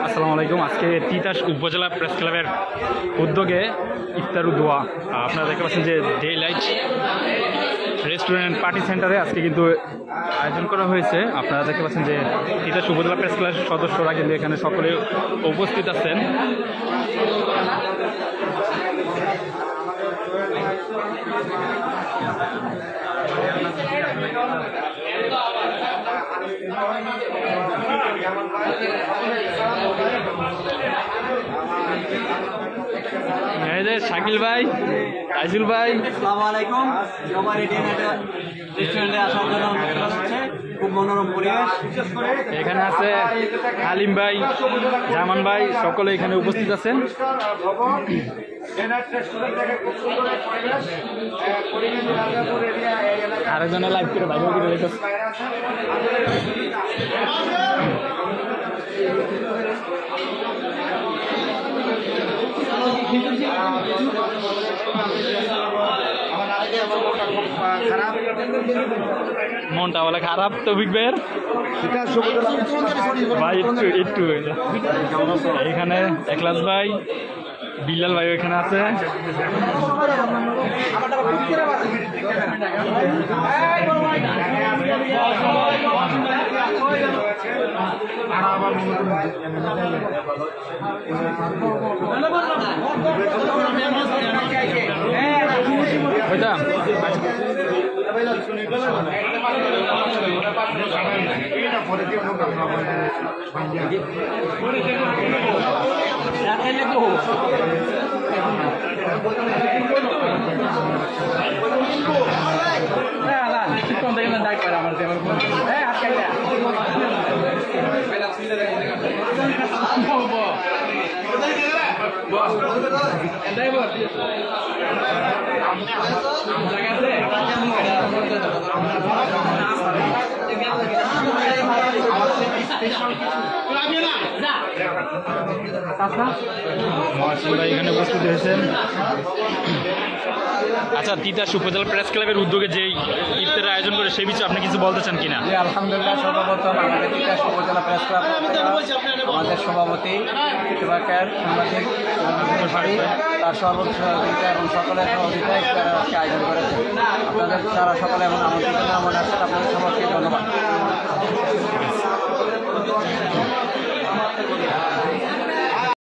আসসালামু আলাইকুম। আজকে তিতাস উপজেলা প্রেস ক্লাবের উদ্যোগে ইফতার দোয়া আপনারা দেখতে পাচ্ছেন যে ডে লাইট রেস্টুরেন্ট পার্টি সেন্টারে আজকে কিন্তু আয়োজন করা হয়েছে। আপনারা দেখতে পাচ্ছেন যে তিতাস উপজেলা প্রেস ক্লাবের সদস্যরা কিন্তু এখানে সকলে উপস্থিত আছেন। শাকিল ভাই, আইজুল ভাই, আসসালামু আলাইকুম। সবার রেস্টুরেন্টে আসার জন্য হচ্ছে খুব মনোরম পরিবেশ। এখানে আছে হালিম ভাই, জামান ভাই, সকলে এখানে উপস্থিত আছেন। আরেকজনের লাইভ করে বাইরে করে রেখেছে। মনটা বলে খারাপ তৌফিক ভাইয়ের ভাই একটু এখানে একলাস ভাই, বিল্লাল ভাই এখানে আছে। এখানে উপস্থিত হয়েছেন। আচ্ছা, তিতাস উপজেলা প্রেস ক্লাবের উদ্যোগে যে ইফতারের আয়োজন করে সেই বিষয়ে আপনি কিছু বলতে চান কিনা? আলহামদুলিল্লাহ, সর্বপ্রথম আমাদের তিতাস উপজেলা প্রেস ক্লাব আমাদের সভাপতি সাংবাদিক তার সর্বোচ্চ সহযোগিতা এবং সকলের সহযোগিতা ইফতারের আজকে আয়োজন করেছে। আপনাদের তারা সকলে এমন আমন্ত্রিত মনে আছেন, আপনাদের সবাইকে ধন্যবাদ।